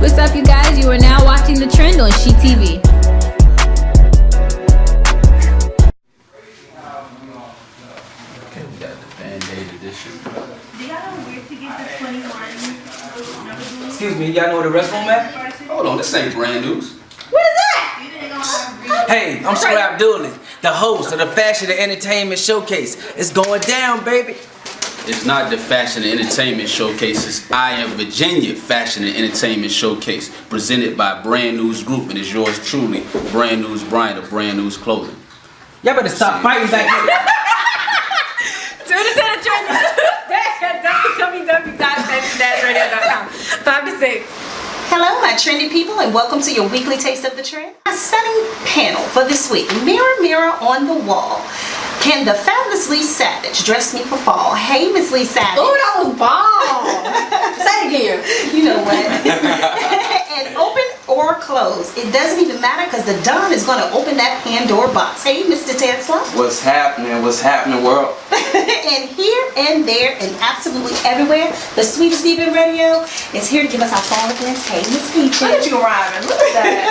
What's up, you guys? You are now watching The Trend on She TV. Okay, we got the Band-Aid edition. Do y'all know where to get the 21? Excuse me, y'all know where the restroom at? Hold on, this ain't brand news. What is that? Hey, I'm Scrap Dooley, the host of the Fashion and Entertainment Showcase. It's going down, baby. It's not the Fashion and Entertainment Showcase, it's I Am Virginia Fashion and Entertainment Showcase, presented by Brand Newz Group, and it's yours truly, Brand Newz Bryant of Brand Newz Clothing. Y'all better stop fighting back here. Tune into The Trend on www.fashiondadsradio.com. 5 to 6. Hello, my trendy people, and welcome to your weekly taste of the trend. A stunning panel for this week. Mirror, mirror on the wall. Can the fabulous Lee Savage dress me for fall? Hey, Miss Lee Savage. Oh, that was bomb. Say it again. You know what? And open or close, it doesn't even matter because the Don is going to open that Pandora box. Hey, Mr. Tesla. What's happening? What's happening, world? And here and there and absolutely everywhere, the sweetest diva in radio is here to give us our fall against. Hey, Miss Peaches. Look at you rhyming. Look at that.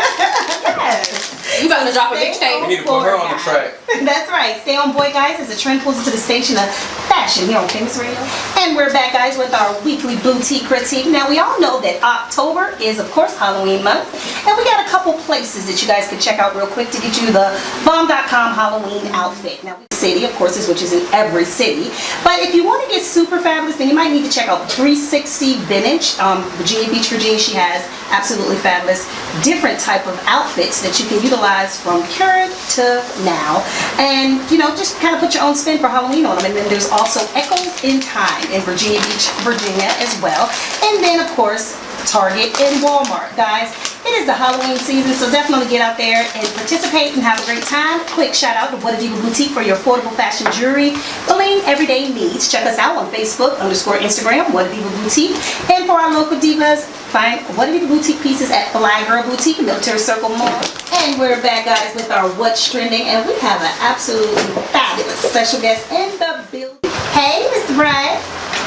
Yes. You about to drop a big Stay statement. We need to put her on the track. That's right. Stay on boy, guys, as the trend pulls into the station of fashion here on Famous Radio. And we're back, guys, with our weekly boutique critique. Now, we all know that October is, of course, Halloween month. And we got a couple places that you guys can check out real quick to get you the bomb.com Halloween outfit. Now, city, of course, which is in every city. But if you want to get super fabulous, then you might need to check out 360 Vintage. Virginia Beach, Virginia, she has absolutely fabulous different type of outfits that you can utilize from current to now. And, you know, just kind of put your own spin for Halloween on them. And then there's also Echoes in Time in Virginia Beach, Virginia as well. And then, of course, Target and Walmart. Guys, it is the Halloween season, so definitely get out there and participate and have a great time. Quick shout out to What a Diva Boutique for your affordable fashion jewelry, bling, everyday needs. Check us out on Facebook, _Instagram, What a Diva Boutique. And for our local divas, find What a Diva Boutique pieces at Fly Girl Boutique in Military Circle Mall. And we're back, guys, with our What's Trending, and we have an absolutely fabulous special guest in the building. Hey, Mr. Bryant.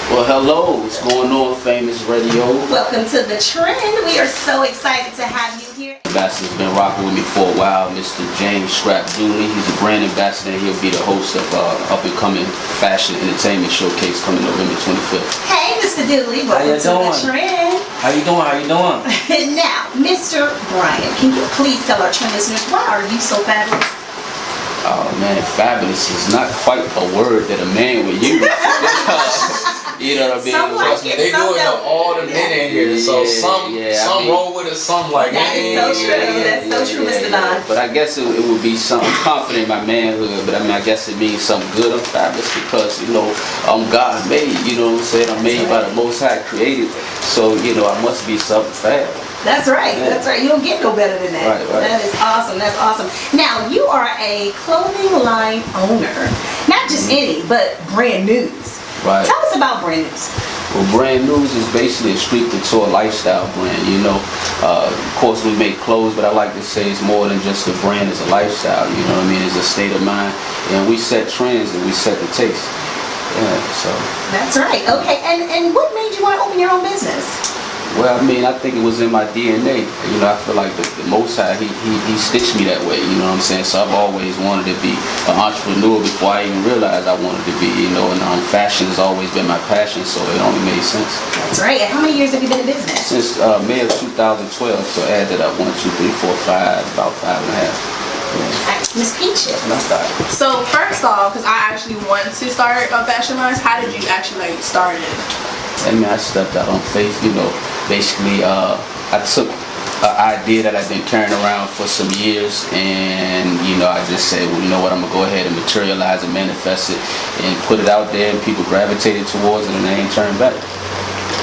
Well, hello, what's going on, Famous Radio? Welcome to The Trend. We are so excited to have you here. Ambassador's been rocking with me for a while, Mr. James Scrap Dooley. He's a brand ambassador, and he'll be the host of up-and-coming Fashion Entertainment Showcase coming November 25th. Hey, Mr. Dooley, welcome to The Trend. How you doing? How you doing? Now, Mr. Bryant, can you please tell our trend listeners, why are you so fabulous? Oh man, fabulous is not quite a word that a man would use. You know what I mean? Some like it, They some do it to don't. all the men in here, so some I mean, roll with it, some like That is so true. That's so true, Mr. Don. But I guess it would be something confident in my manhood. But I mean, I guess it means something good. I'm fabulous because, you know, I'm God made. You know what I'm saying? I'm made by the Most High, created. So, you know, I must be something fab. That's right. Yeah. That's right. You don't get no better than that. Right. That is awesome. That's awesome. Now, you are a clothing line owner. Not just any, but Brand Newz. Right. Tell us about Brand Newz. Well, Brand Newz is basically a street couture lifestyle brand, you know. Of course, we make clothes, but I like to say it's more than just a brand, it's a lifestyle, you know what I mean? It's a state of mind, and we set trends and we set the taste. Yeah, so. That's right. Okay, and what made you want to open your own business? Well, I mean, I think it was in my DNA. You know, I feel like the Most High, he stitched me that way, you know what I'm saying? So I've always wanted to be an entrepreneur before I even realized I wanted to be, you know, and fashion has always been my passion, so it only made sense. That's right. And how many years have you been in business? Since May of 2012, so add that up, 1, 2, 3, 4, 5, about 5 and a half. Yeah. Miss Peaches. And I started. So first off, because I actually want to start a fashion line, how did you actually like start it? And I stepped out on faith, you know. Basically, I took an idea that I've been carrying around for some years, and you know, I just said, well, you know what, I'm gonna go ahead and materialize and manifest it and put it out there, and people gravitated towards it, and they ain't turned back.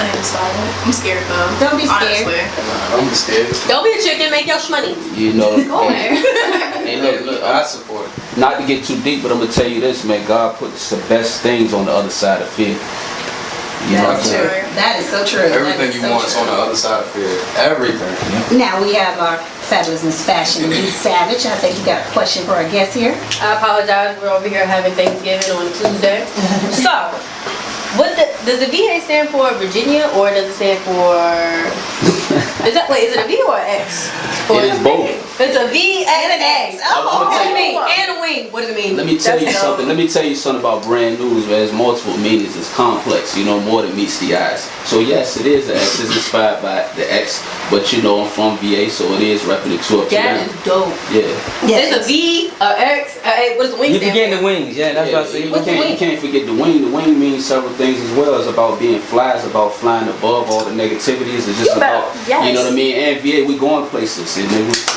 I ain't started. I'm scared though. Don't be scared. Honestly. I'm scared. Don't be a chicken, make your money. You know, Go ahead. and look, I support it. not to get too deep, but I'm gonna tell you this, man. God puts the best things on the other side of fear. You know what I'm saying? That is so true. Everything you want is on the other side of fear. Everything. Now we have our fabulous Miss Fashion, Lee Savage. I think you got a question for our guest here. I apologize. We're over here having Thanksgiving on Tuesday. So, Does the VA stand for Virginia or does it stand for? Is it a V or an X? It is both. It's a V and an X. Oh, What does it mean? And a wing. What does it mean? Let me tell you something. Let me tell you something about brand news. Where there's multiple meanings. It's complex. You know, more than meets the eyes. So yes, it is an X. It's inspired by the X. But you know, I'm from VA, so it is repping it to up to down. That is dope. Yeah. It's a V, a X. What does the wing You stand forgetting for? the wings, yeah, that's what I say. You can't forget the wing. The wing means several things as well. It's about being fly. It's about flying above all the negativities. It's just about, you know what I mean? And VA, we going places. And then That's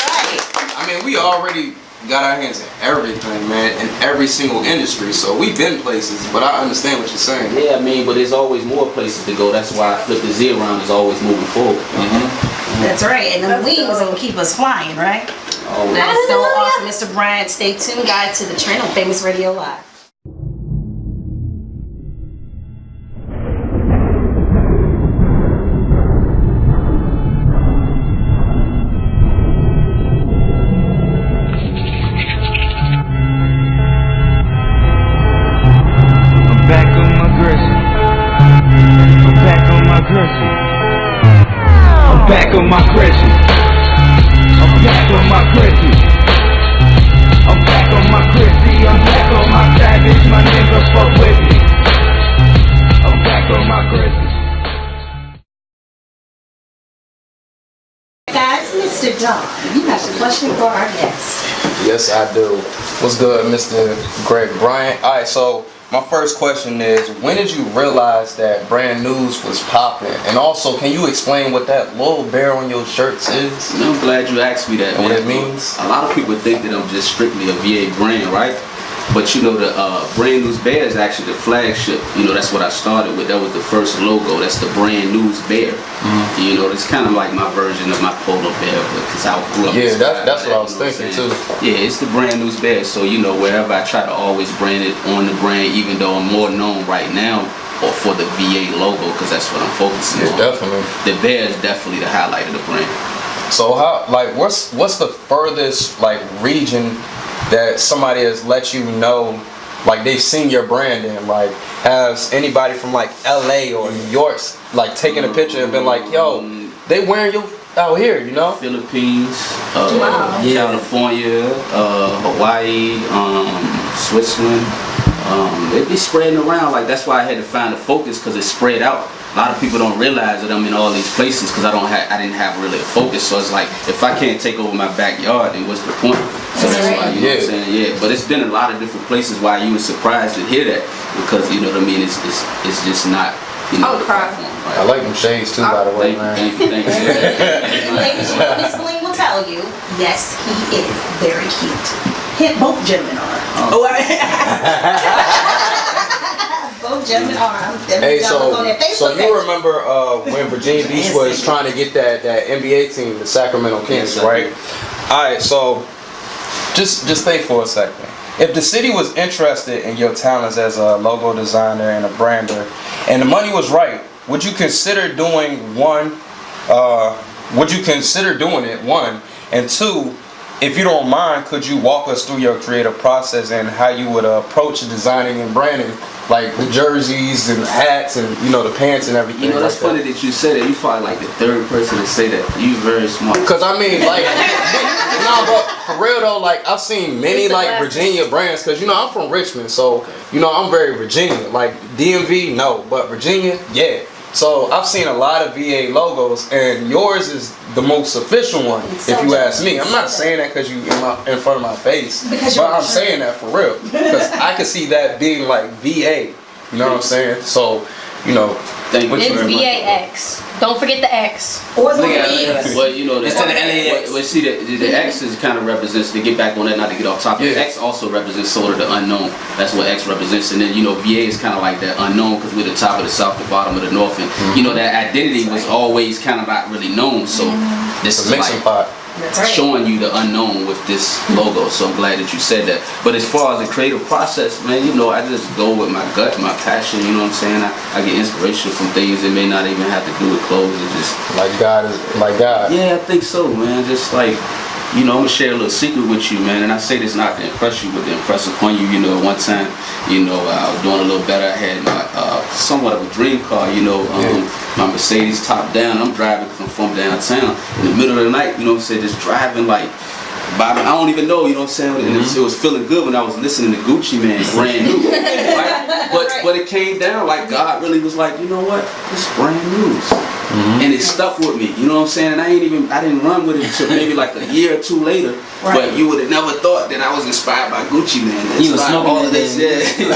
right. I mean, we already got our hands in everything, man, in every single industry. So we've been places, but I understand what you're saying. yeah, I mean, but there's always more places to go. That's why I flip the Z around. Is always moving forward. That's right. And the wings are gonna keep us flying, right? Always. That is so awesome, Mr. Bryant. Stay tuned, guys, to the trend on Famous Radio Live. I'm back on my gristle. I'm back on my gristle. I'm back on my gristle. I'm back on my gristle. I'm back on my gristle. I'm back on my savage. My nigga fuck with me. I'm back on my gristle. Guys, Mr. Don, you have a question for our guest. Yes, I do. What's good, Mr. Greg Bryant? All right, so my first question is, when did you realize that brand news was popping? And also, can you explain what that little bear on your shirts is? I'm glad you asked me that. And what man. it means? A lot of people think that I'm just strictly a VA brand, right? But you know, the Brand News Bear is actually the flagship. You know, that's what I started with. That was the first logo. That's the Brand News Bear. You know, it's kind of like my version of my polo bear, because I grew up. Yeah, that's what I was thinking too. Yeah, it's the Brand News Bear. So you know, wherever I try to always brand it on the brand, even though I'm more known right now or for the VA logo, because that's what I'm focusing on. Definitely. The bear is definitely the highlight of the brand. So how, like, what's the furthest like region that somebody has let you know, like they've seen your brand in? Like, has anybody from like LA or New York like taken a picture and been like, yo, they wearing you out here, you know? Philippines, Wow. California, Hawaii, Switzerland. They be spreading around. Like, that's why I had to find a focus, because it's spread out. A lot of people don't realize that I'm in all these places because I didn't have really a focus. So it's like, if I can't take over my backyard, then what's the point? So that's why, you know what I'm saying? Yeah, but it's been a lot of different places why you were surprised to hear that, because you know what I mean. It's just not, you know, the platform, right? I like them shades too, by the way, man. Thank you. Ladies, you know, Miss Bling will tell you, yes, he is very cute. Both gentlemen are. Both gentlemen are. Hey, so you remember when Virginia Beach was trying to get that NBA team, the Sacramento Kings, right? All right, so just think for a second. If the city was interested in your talents as a logo designer and a brander, and the money was right, would you consider doing one? Would you consider doing it? One, and two, if you don't mind, could you walk us through your creative process and how you would approach designing and branding, like the jerseys and hats and, you know, the pants and everything? You know, that's like funny that you said that. You probably like the third person to say that. You very smart. Because I mean, like, no, but for real though, like, I've seen many like Virginia brands, because you know I'm from Richmond, so you know I'm very Virginia. Like DMV, no, but Virginia, yeah. So I've seen a lot of VA logos, and yours is the most official one, if you ask me. I'm not saying that because you in front of my face, but I'm saying that for real, because I could see that being like VA. You know what I'm saying? So, you know, thank you It's very much. VAX. Don't forget the X. Or the Well, you know, Instead of LAX. well, see, the X is kind of represents, to get back on that, not to get off topic, Yeah. X also represents sort of the unknown. That's what X represents. And then, you know, VA is kind of like the unknown, because we're the top of the south, the bottom of the north. And, you know, that identity was always kind of not really known. So this it's is a mixing like pot. showing you the unknown with this logo. So I'm glad that you said that. But as far as the creative process, man, you know, I just go with my gut, my passion, you know what I'm saying? I get inspiration from things that may not even have to do with clothes. It's just Like God is like God. yeah, I think so, man. Just like, you know, I'm gonna share a little secret with you, man. And I say this not to impress you, but to impress upon you. You know, one time, you know, I was doing a little better. I had my somewhat of a dream car. You know, my Mercedes top down. I'm driving because I'm from downtown. In the middle of the night, you know what I'm saying, just driving like. I don't even know, you know what I'm saying? And it was feeling good when I was listening to Gucci Mane, brand new. Right? But it came down like God really was like, you know what? It's brand new. And it stuck with me, you know what I'm saying? And I didn't run with it until maybe like a year or two later. Right. But you would have never thought that I was inspired by Gucci Mane. You was smoking all of this, But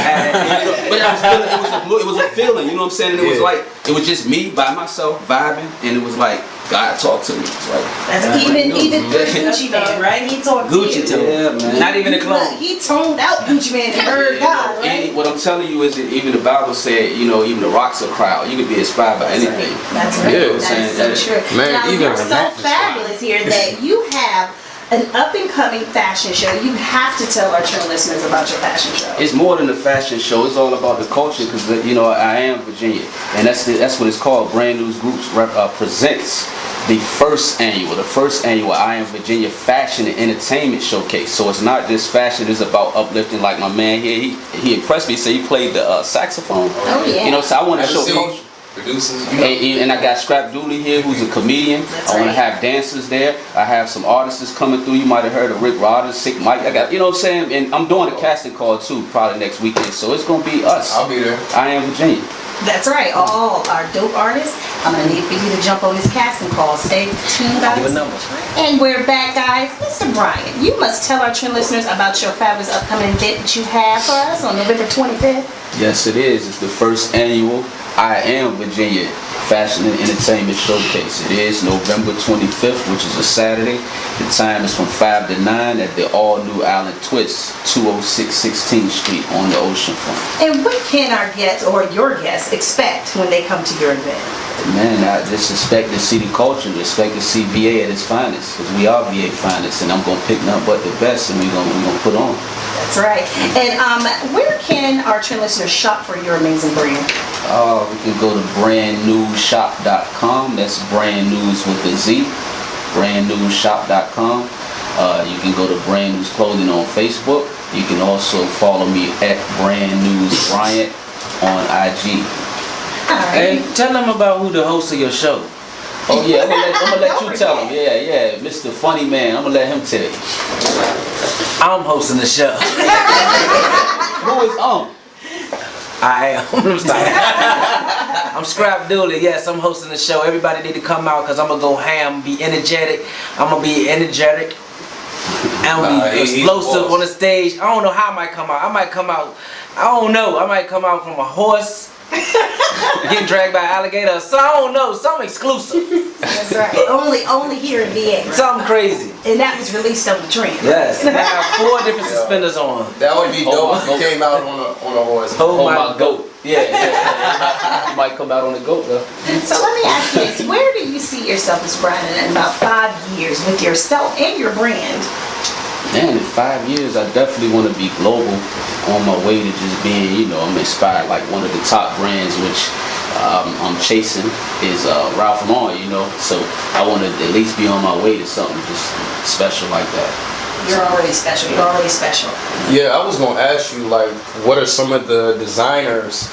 it was a feeling, you know what I'm saying? And it was like, it was just me by myself vibing, and it was like, God talked to me. It's like, that's even Gucci Mane, right? He talked Gucci to you. Yeah, man. Not even a clone. He toned out Gucci Mane and heard God, right? And what I'm telling you is that even the Bible said, you know, even the rocks will cry out. You can be inspired by anything. That's right. Yeah. That's so true. Man, now, even you're so fabulous here that you have an up-and-coming fashion show. You have to tell our true listeners about your fashion show. It's more than a fashion show. It's all about the culture because, you know, I am Virginia. And that's what it's called. Brand Newz Groups presents the first annual I Am Virginia Fashion and Entertainment Showcase. So it's not just fashion, it's about uplifting. Like my man here, he impressed me. So he played the saxophone. Oh yeah. You know, so I want to show culture. Producers, and I got Scrap Dooley here, who's a comedian. I want to have dancers there. I have some artists coming through. You might have heard of Rick Rodgers, Sick Mike. I got, you know what I'm saying? And I'm doing a casting call too, probably next weekend. So it's gonna be us. I'll be there. I Am Virginia. That's right. All our dope artists. I'm gonna need for you to jump on this casting call. Stay tuned, guys. Give a number. And we're back, guys. Mr. Bryant, you must tell our true listeners about your fabulous upcoming event that you have for us on November 25th. Yes, it is. It's the first annual I Am Virginia Fashion and Entertainment Showcase. It is November 25th, which is a Saturday. The time is from 5 to 9 at the all-new Island Twist, 206 16th Street on the oceanfront. And what can our guests or your guests expect when they come to your event? Man, I just expect to see the culture, expect to see VA at its finest, because we are VA finest, and I'm going to pick nothing but the best, and we're gonna put on. That's right. And where can our true listeners shop for your amazing brand? We can go to brandnewshop.com. That's Brand Newz with a Z. brandnewshop.com. You can go to Brand Newz Clothing on Facebook. You can also follow me at Brand Newz Bryant on IG. Hey, tell them about who the host of your show. Oh yeah, I'm gonna let you tell him. Yeah, Mr. Funny Man. I'm gonna let him tell you. I'm hosting the show. Who is on? I am. I'm Scrap Dooley. Yes, I'm hosting the show. Everybody need to come out because I'm gonna go ham, be energetic. I'm gonna be energetic. I'm gonna be explosive on the stage. I don't know how I might come out. I might come out. I don't know. I might come out from a horse. Getting dragged by an alligator, so I don't know, something exclusive. That's right. Only here in VA. Right? Something crazy. And that was released on the trend. Yes. I have 4 different suspenders on. That would be dope if you came out on a horse. Hold my goat. Yeah. You might come out on the goat though. So let me ask you this: where do you see yourself as Bryant in about 5 years with yourself and your brand? Man, in 5 years, I definitely want to be global on my way to just being, you know, I'm inspired. Like one of the top brands which I'm chasing is Ralph Lauren, you know. So I want to at least be on my way to something just special like that. You're already special. You're already special. Yeah, I was gonna ask you, like, what are some of the designers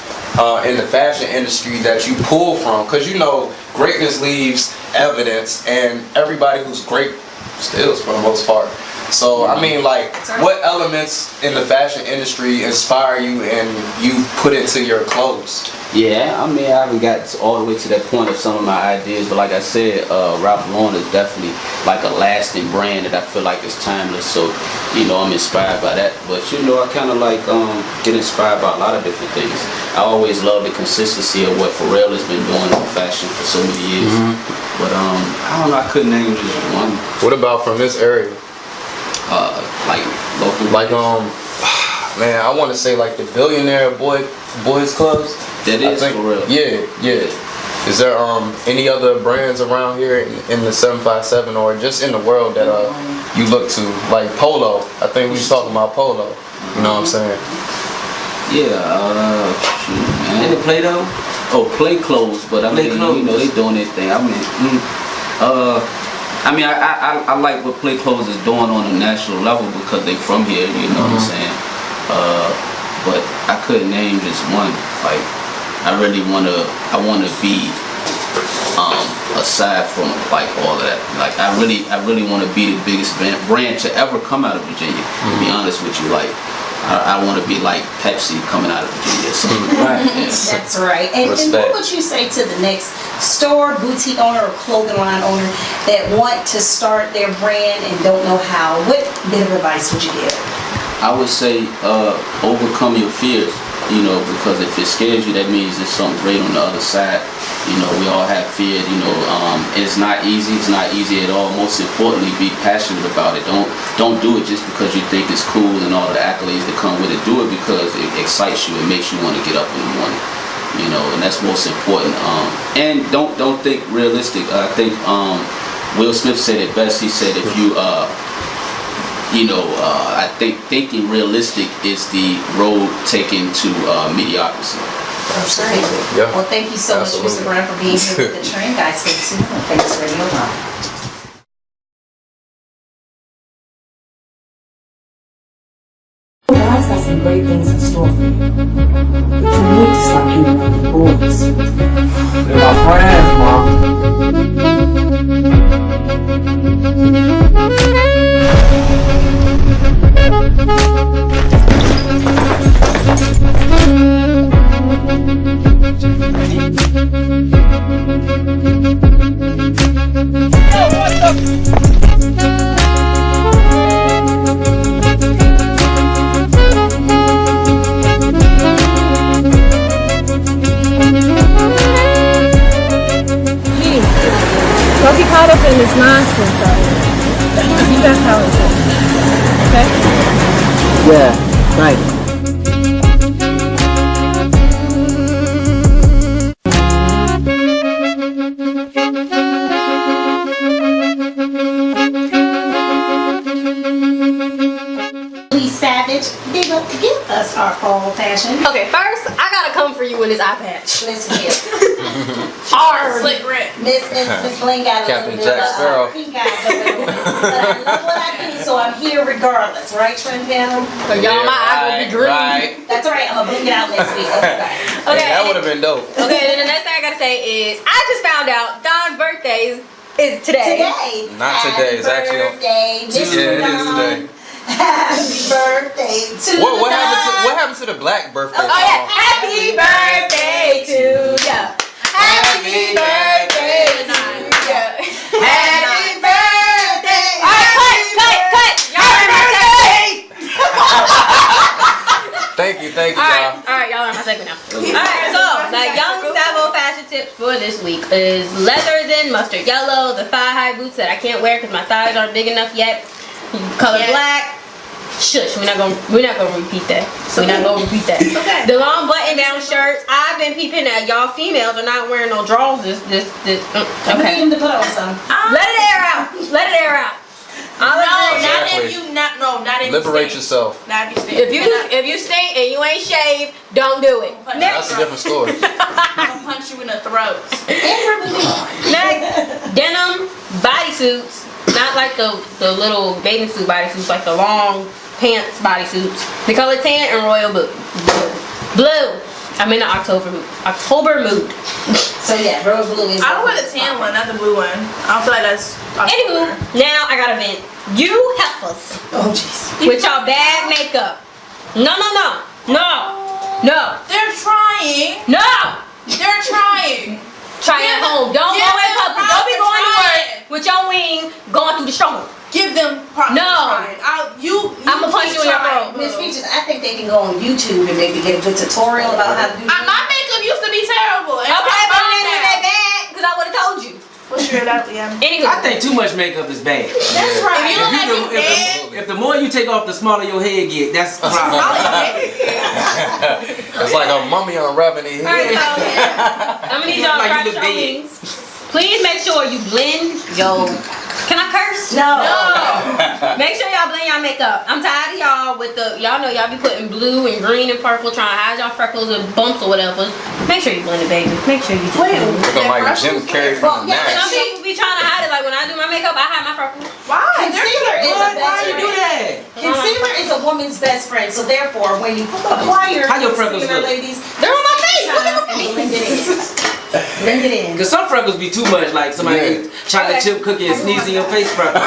in the fashion industry that you pull from? Because you know, greatness leaves evidence, and everybody who's great steals for the most part. So I mean, like, what elements in the fashion industry inspire you and you put into your clothes? Yeah, I mean, I haven't got all the way to that point of some of my ideas, but like I said, Ralph Lauren is definitely like a lasting brand that I feel like is timeless. So, you know, I'm inspired by that. But you know, I kind of like get inspired by a lot of different things. I always love the consistency of what Pharrell has been doing in fashion for so many years. But I don't know, I couldn't name just one. What about from this area? Like local. Like man, I want to say like the Billionaire Boys Clubs. That is for real. Yeah. Is there any other brands around here in the 757 or just in the world that you look to? Like Polo. I think we was talking about Polo. You know what I'm saying? Yeah. Shoot, man. In the Play-Doh? Oh, Play Clothes, but I mean, you know, they doing their thing. I mean, I mean, I like what Play Clothes is doing on a national level because they from here, you know what I'm saying? But I couldn't name just one. Like, I wanna be aside from like all of that. Like, I really wanna be the biggest brand to ever come out of Virginia. To be honest with you, like. I want to be like Pepsi coming out of Virginia. So. Right. Yeah. That's right. And what would you say to the next store, boutique owner, or clothing line owner that want to start their brand and don't know how? What bit of advice would you give? I would say overcome your fears. You know, because if it scares you, that means there's something great on the other side. You know, we all have fear. You know, and it's not easy. It's not easy at all. Most importantly, be passionate about it. Don't do it just because you think it's cool and all the accolades that come with it. Do it because it excites you. It makes you want to get up in the morning. You know, and that's most important. And don't think realistic. I think Will Smith said it best. He said if you I think thinking realistic is the road taken to mediocrity. That's right. Yeah. Well, thank you so much, Mr. Brown, for being here with the Trend Guys. Stay tuned on Famous Radio Live. God's got some great things in store for you. But you need to stop hanging around the boys. They're my friends, Mom. Don't get caught up in this nonsense out here. You got how it is. Okay? Yeah, right. Please, Savage, give us our fall fashion. Okay, first I gotta come for you in this eye patch. Listen here. Slick Rick. Miss Bling got a Captain little bit Jack of Sparrow. pink eyes a little bit. But I love what I do, so I'm here regardless, right, Trent Down? So y'all, my eye will be green. Right. That's right, I'm gonna bring it out next week. Okay. Okay. That would have been dope. Okay, then the next thing I gotta say is I just found out Don's birthday is today. Today. Not today, it's actually on birthday, Mr. Yeah, it is Don. today. Happy birthday to What Don. happened to the black birthday Oh yeah, song? happy birthday to ya. Happy birthday to ya. Happy birthday. Alright, cut. Y'all heard my segment. Thank you, y'all. Alright, y'all heard my segment now. Alright, so the Young Savo fashion tips for this week is leathers in mustard yellow, the thigh-high boots that I can't wear because my thighs aren't big enough yet. Color black. Shush, we're not gonna repeat that. We're not gonna repeat that. Okay. The long button down shirts. I've been peeping at y'all females are not wearing no drawers. We need Okay. him to put on some. Let it air out. Let it air out. No, Exactly. not if you not if Liberate you yourself. stink. Not if you stink. If you stink and you ain't shaved, don't do it. That's a different story. I'm gonna punch you in the throat. Next, denim bodysuits. Not like the little bathing suit bodysuits, like the long pants bodysuits. The color tan and royal blue. I'm in the October mood. So yeah, rose blue is. I would wear the tan one, not the blue one. I don't feel like that's. Anywho, now I got a vent. You heifers Oh jeez. with y'all bad makeup. No. They're trying. No. They're trying. Try it at home. Don't go in public. Don't be going to work with your wing going through the stroller. Give them props. No. I'ma punch you in your throat. Miss Peaches, I think they can go on YouTube and maybe get a good tutorial about how to do My makeup used to be terrible. Okay, but it ain't that bad because I would have told you. Well, sure, yeah. Anywho, I think too much makeup is bad. That's right. If you look like you dead, If the more you take off, the smaller your head get. That's the problem. It's like a mummy unwrapping their alright, head. so I'm gonna need y'all to Like you practice look your dead. wings. Please make sure you blend your. Can I curse? No. Make sure y'all blend y'all makeup. I'm tired of y'all with the. Y'all know y'all be putting blue and green and purple trying to hide y'all freckles and bumps or whatever. Make sure you blend it, baby. Make sure you do it. Looking like Jim Carrey from the Some Nash. people be trying to hide it. Like when I do my makeup I hide my freckles. Why? Concealer is a Why best you do friend. that? Concealer is a woman's best friend, so therefore, when you apply your How your freckles concealer, look? ladies, they're on my face. Look at me. Blend it in. Blend it in. Cause some freckles be too much, like somebody ate chocolate chip cookie and sneeze in your face freckles.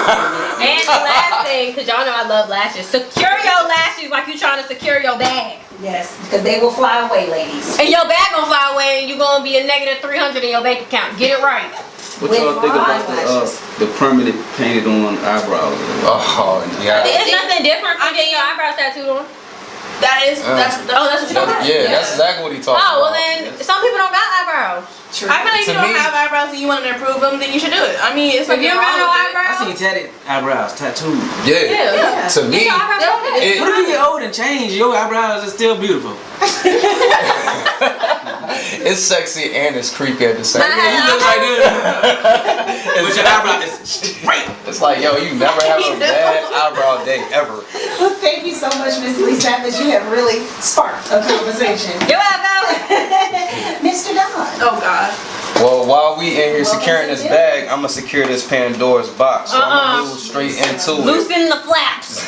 And the last thing, because y'all know I love lashes, secure your lashes like you trying to secure your bag. Yes, because they will fly away, ladies. And your bag gonna fly away and you're gonna be a negative 300 in your bank account. Get it right. What y'all think about the permanent painted on eyebrows? Oh, yeah. It's nothing different from getting your eyebrows tattooed on. That's what you talking about? Yeah, that's exactly what he talking about. Oh, well then, some people don't got eyebrows. I feel like if you don't have eyebrows and you want to improve them, then you should do it. I mean, it's If you don't got no eyebrows. I seen tatted eyebrows, tattooed. Yeah. To me, What if you get old and change? Your eyebrows are still beautiful. it's sexy and it's creepy at the same time. You look like this. But your eyebrow is straight. It's like, yo, you never have a bad eyebrow day ever. Well, thank you so much, Miss Lee Savage. You have really sparked a conversation. You're welcome. Mr. Don. Oh God. Well, while we in here securing this bag, I'm gonna secure this Pandora's box. So I'm gonna move straight into it. Loosen the flaps.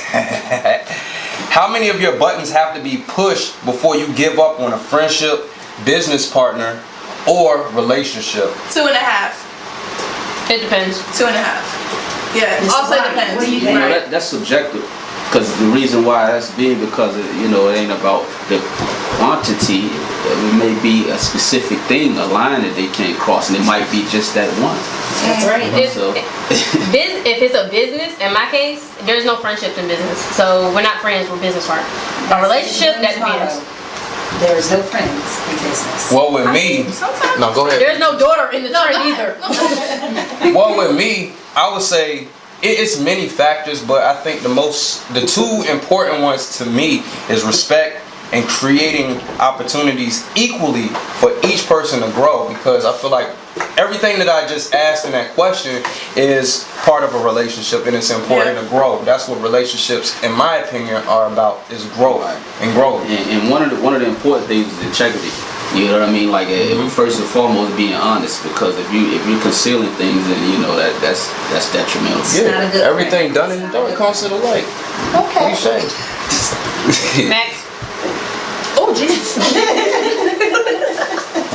How many of your buttons have to be pushed before you give up on a friendship, business partner, or relationship? 2.5. It depends. 2.5. Yeah. Also depends. What do you You think? know, that's subjective. Because the reason why that's being because it ain't about the quantity. It may be a specific thing, a line that they can't cross, and it might be just that one. That's right. So, If it's a business, in my case, there's no friendships in business. So we're not friends, we're business partners. A relationship, that depends. There is no friends in business. Well, with me, no, go ahead. There's no daughter in the trade either. Well, with me, I would say it's many factors, but I think the two important ones to me is respect and creating opportunities equally for each person to grow, because I feel like everything that I just asked in that question is part of a relationship, and it's important to grow. That's what relationships, in my opinion, are about, is growth and growth. and one of the important things is integrity. You know what I mean? Like first and foremost, being honest, because if you're concealing things, then that's detrimental. Yeah, everything done and done comes to the light. Okay. Max. Oh Jesus.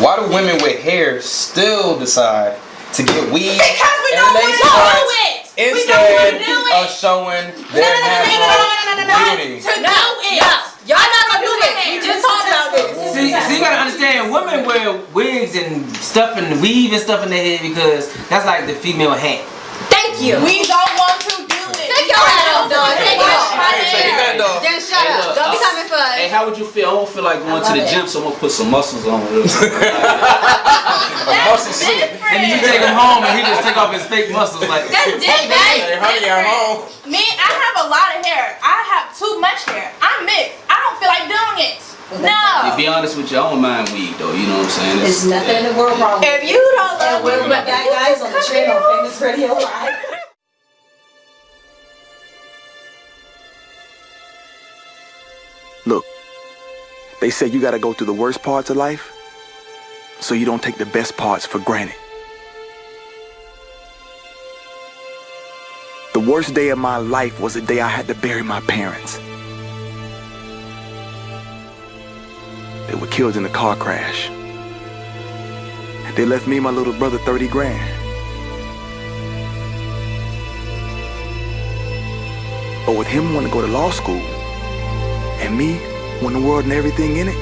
Why do women with hair still decide to get weave Because we and don't lace want to fronts do it. instead of showing their natural beauty? Y'all not gonna do this. We just talked about this. See, you gotta understand, women wear wigs and stuff and weave and stuff in their head because that's like the female hat. Thank you. We don't want to do it. Take your hat off, dog. Take your Take that off. Just shut up. Don't be coming for us. Hey, how would you feel? I don't feel like going to the gym, so I'm gonna put some muscles on. Muscle suit. And then you take him home and he just take off his fake muscles like That's different. Hey, honey, I'm home. Me, I have a lot of hair. I have too much hair. I'm mixed. I don't feel like doing it. No. Be honest with your own mind, weed though. You know what I'm saying? There's nothing in the world wrong with it. If you don't love And we're me, back, guys, on the channel Famous Radio Live. Look, they say you gotta go through the worst parts of life so you don't take the best parts for granted. The worst day of my life was the day I had to bury my parents. They were killed in a car crash. They left me and my little brother 30 grand. But with him wanting to go to law school, and me wanting the world and everything in it,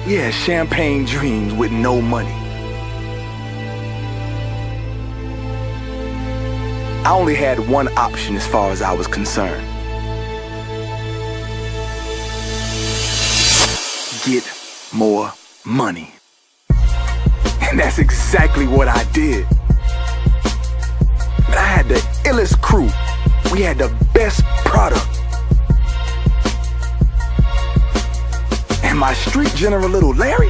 we had champagne dreams with no money. I only had one option as far as I was concerned. Get more money. And that's exactly what I did. But I had the illest crew. We had the best product. And my street general, little Larry,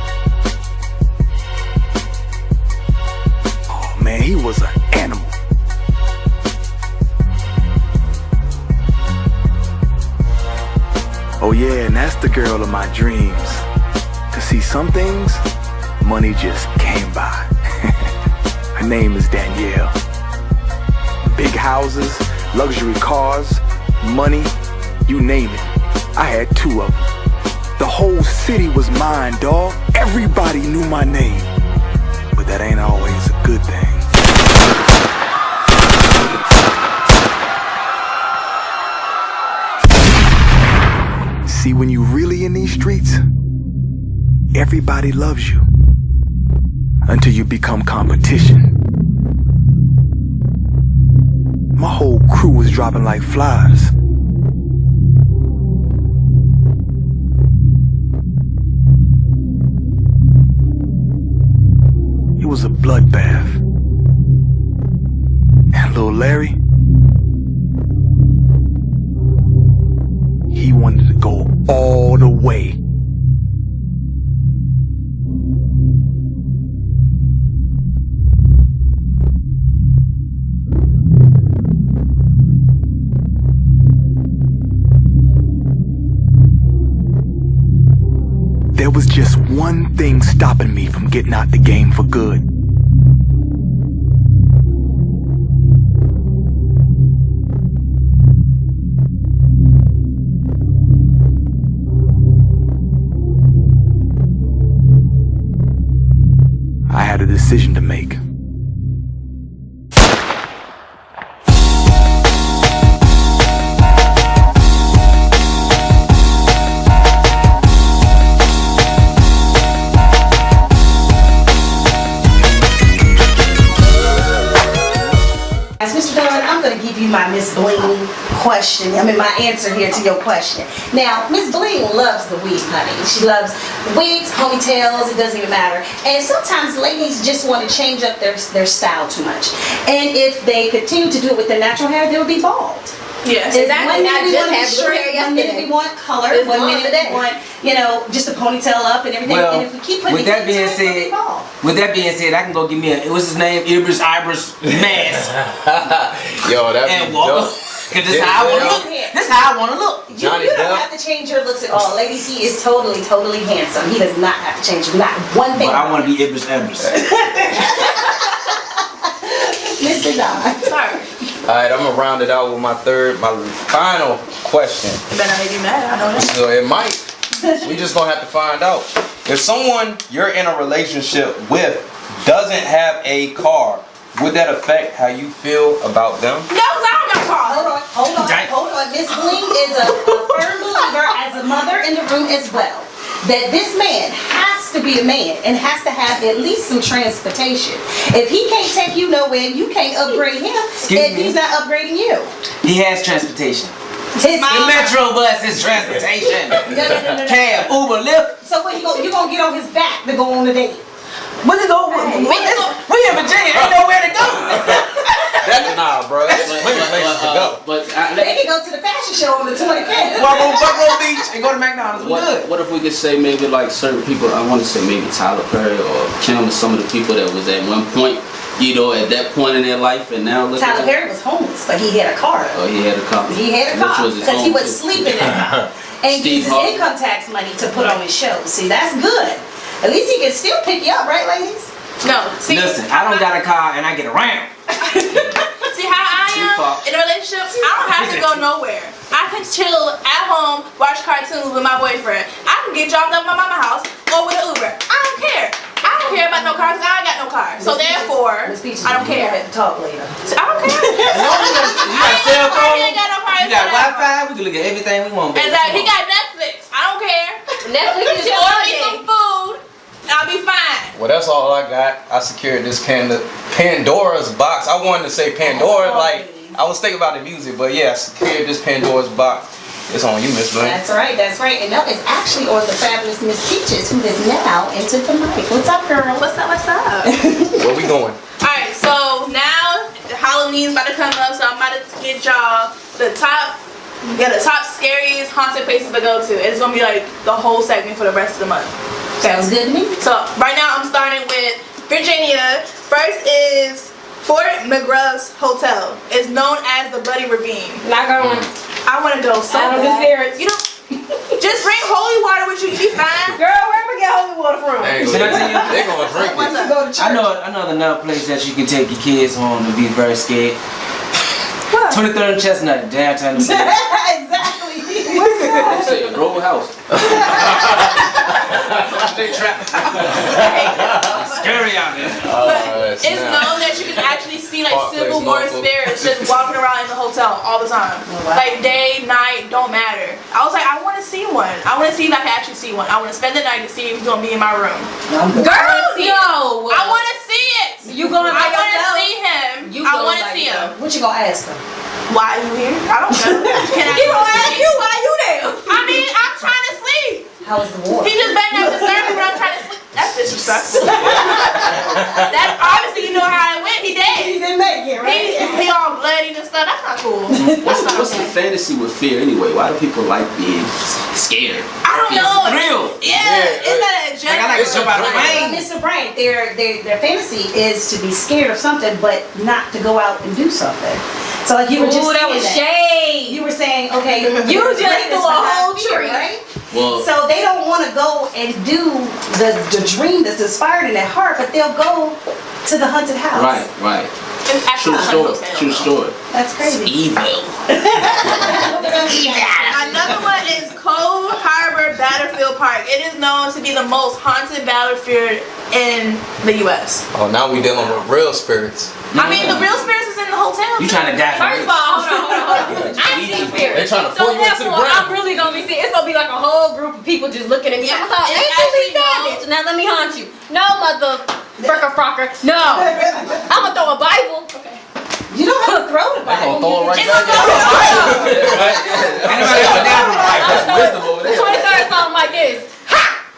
oh man, he was an animal. Oh yeah, and that's the girl of my dreams. To see some things, money just came by. Her name is Danielle. houses, luxury cars, money, you name it. I had 2 of them. The whole city was mine, dawg. Everybody knew my name. But that ain't always a good thing. See, when you really in these streets, everybody loves you. Until you become competition. My whole crew was dropping like flies. It was a bloodbath. And little Larry, he wanted to go all the way. There was just one thing stopping me from getting out the game for good. I had a decision to make. My Miss Bling question. My answer here to your question. Now, Miss Bling loves the wig, honey. She loves wigs, ponytails, it doesn't even matter. And sometimes ladies just want to change up their style too much. And if they continue to do it with their natural hair, they'll be bald. Yes, exactly. One minute we want to be straight, one minute we want color, one minute we want, just a ponytail up and everything. Well, and if we keep putting with that being said, I can go give me what's his name? Ibris mask. Yo, that's and walk. Cause this how I want to look. This how I want to look. You don't have to change your looks at all, ladies. He is totally handsome. He does not have to change not one thing. But I want to be Ibris. Mr. Don. Sorry. Alright, I'm gonna round it out with my final question. You better not make me mad, I know that. So it might. We just gonna have to find out. If someone you're in a relationship with doesn't have a car, would that affect how you feel about them? No, because I don't got a car. Hold on. Miss Bling is a firm believer as a mother in the room as well, that this man has to be a man and has to have at least some transportation. If he can't take you nowhere, you can't upgrade him he's not upgrading you. He has transportation. The Metro bus is transportation. Cab, Uber, Lyft. So what you gonna get on his back to go on a date? Where to go? We in Virginia, ain't nowhere to go. Nah, bro. That's plenty of places to go. They can go to the fashion show on the 25th. Walk on Buffalo Beach and go to McDonald's. What if we could say maybe like certain people? I want to say maybe Tyler Perry or Kim or some of the people that was at one point, at that point in their life, and now look. Tyler Perry was homeless, but he had a car. Oh, he had a car. He had a car because he was sleeping in a car and used his income tax money to put on his show. See, that's good. At least he can still pick you up, right, ladies? No. See, listen, I don't got a car and I get around. See how I am in a relationship? I don't have to go nowhere. I can chill at home, watch cartoons with my boyfriend. I can get dropped off at my mama's house or with an Uber. I don't care. I don't care about no car because I ain't got no car. So therefore, I don't care. Talk later. So I don't care. As long as you got a cell phone, he ain't got no car. you got Wi-Fi, we can look at everything we want. Exactly. He got Netflix. I don't care. Netflix is order me some food. I'll be fine. Well, that's all I got. I secured this Pandora's box. I wanted to say Pandora, like I was thinking about the music, but yeah, I secured this Pandora's box. It's on you, Miss Bling. That's right. And that is actually on the fabulous Miss Peaches, who is now into the mic. What's up, girl? What's up? Where we going? Alright, so now Halloween's about to come up, so I'm about to get y'all the top scariest haunted places to go to. It's gonna be like the whole segment for the rest of the month. Sounds good to me. So right now I'm starting with Virginia. First is Fort McGruff's Hotel. It's known as the Bloody Ravine. Not going. I want to go so bad. You know, just bring holy water with you. You be fine. Girl, where we get holy water from? They're gonna drink it. I know another place that you can take your kids home to be very scared. up? 23rd and Chestnut, downtown. Exactly. What's They up? say Grove House. They trap. Scary out there. But it's known that you can actually see like Civil War spirits just walking around in the hotel all the time. Like day, night, don't matter. I was like, I want to see one. I want to see if I can actually see one. I want to spend the night to see if he's gonna be in my room. Girl, no. I want to see it. You going by I want to yourself? see him. I want to see him. What you gonna ask him? Why are you here? I don't know. Can I He gonna ask you why you there. I mean, I'm trying to sleep. How was the war? He just better not disturb me when I'm trying to sleep. That's disrespectful. That's obviously you know how it went. He dead. He didn't make it, right? He all bloody and stuff. That's not cool. What's the fantasy with fear anyway? Why do people like being scared? I don't know. Real. Yeah. Is that a Like, I like to jump out of the Well, rain. Mr. Bryant, their fantasy is to be scared of something, but not to go out and do something. So like you were just Ooh, that saying was shade. You were saying, okay, You just greatness threw a behind whole fear, tree. right? Well, So they don't want to go and do the dream that's inspired in their heart, but they'll go to the haunted house. right. It's actually True not story. True story. That's crazy. Evil. Another one is Cove Harbor Battlefield Park. It is known to be the most haunted battlefield in the U.S. Oh, now we dealing with real spirits. I mean, the real spirits is in the hotel. You trying to die for First of all, hold on. I see spirits. They trying to So pull you into the therefore, I'm ground. really gonna be seeing. It's gonna be like a whole group of people just looking at me. Yeah, I'm like, it's ain't you actually savage? Now let me haunt you. No, mother fricker frocker. No, I'm gonna throw a Bible. You don't have to throw the They gonna Bible. throw it right It's back gonna at Anybody ever down for That's wisdom over there. 23rd song like this.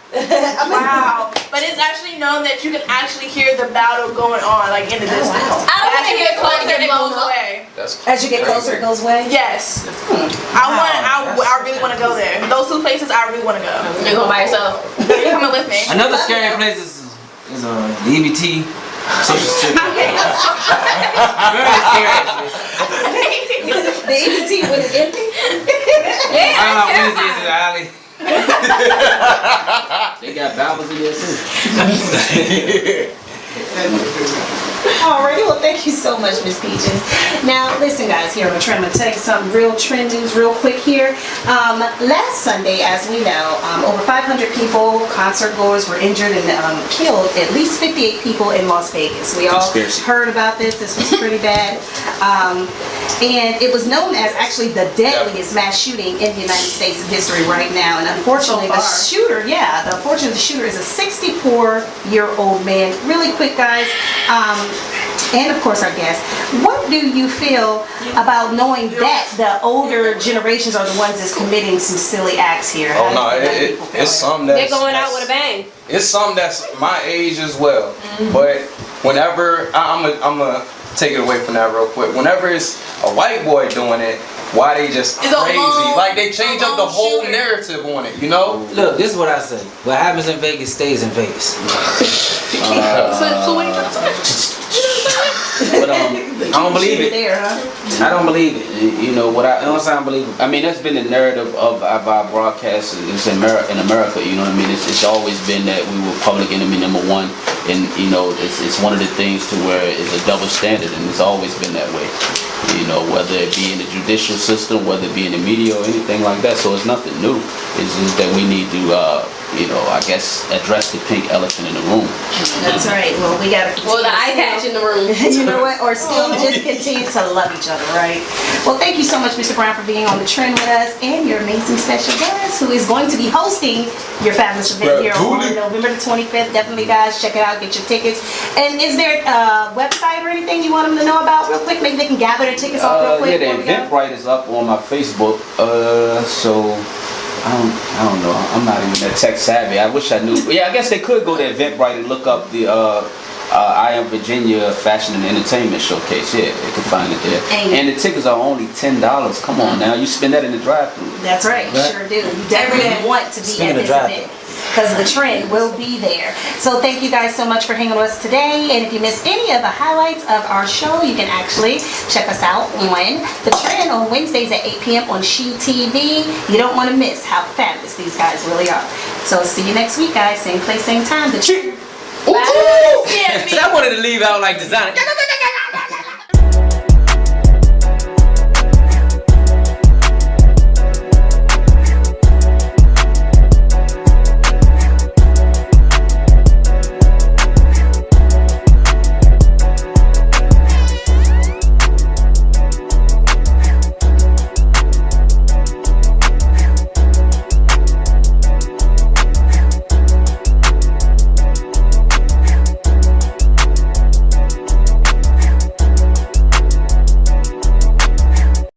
Wow. But it's actually known that you can actually hear the battle going on, like in the distance. wow. I don't As wanna you hear get closer, somebody it get goes blown up. away. That's As you get closer, it goes away. Yes. I really want to go there. Those two places, I really want to go. You going by yourself? You're coming with me. Another scary place is the EBT. Social Security. Very serious. The EBT when it's empty. Yeah, I don't know that's Wednesdays in the alley. They got Bibles in there too. Alrighty, well thank you so much, Miss Peaches. Now listen guys, here on the trend, I'm gonna tell you some real trend news real quick here. Last Sunday, as we know, over 500 people, concert goers, were injured and killed, at least 58 people in Las Vegas. We all Conspiracy. heard about this. This was pretty bad. And it was known as actually the deadliest mass shooting in the United States in history right now. And unfortunately, the shooter is a 64-year-old man. Really quick, guys. And of course our guest, what do you feel about knowing that the older generations are the ones that's committing some silly acts here? Oh no, it's something that's They're going out with a bang. It's something that's my age as well. But whenever I'm gonna take it away from that real quick. Whenever it's a white boy doing it, why they just It's a crazy? lone- Like they change up the lone whole shooter. narrative on it, you know? Look, this is what I say. What happens in Vegas stays in Vegas. So what are you trying to say? But I don't believe it. There, huh? I don't believe it. you know what It don't sound believable. I mean, that's been the narrative of our broadcast in America, you know what I mean? It's always been that we were public enemy number one, and you know, it's one of the things to where it's a double standard, and it's always been that way. You know, whether it be in the judicial system, whether it be in the media or anything like that, so it's nothing new. It's just that we need to, you know, I guess, address the pink elephant in the room. That's right. Well, we gotta Well, the eye patch in the room. you know what? Or still just continue to love each other, right? Well, thank you so much, Mr. Brown, for being on the trend with us, and your amazing special guest, who is going to be hosting your fabulous event here on Dooley. November the 25th. Definitely, guys, check it out. Get your tickets. And is there a website or anything you want them to know about real quick? Maybe they can gather their tickets off real quick. Yeah, the before we go? Eventbrite is up on my Facebook, so I don't know. I'm not even that tech savvy. I wish I knew. Yeah, I guess they could go to Eventbrite and look up the I Am Virginia Fashion and Entertainment Showcase. Yeah, they can find it there. And the tickets are only $10. Come on now, you spend that in the drive-thru. That's right, you sure do. You definitely want to be Speaking at of this driving. event, because the trend will be there. So thank you guys so much for hanging with us today. And if you missed any of the highlights of our show, you can actually check us out on The Trend on Wednesdays at 8 p.m. on She TV. You don't want to miss how fabulous these guys really are. So see you next week, guys. Same place, same time. The Trend. I wanted to leave out like designer.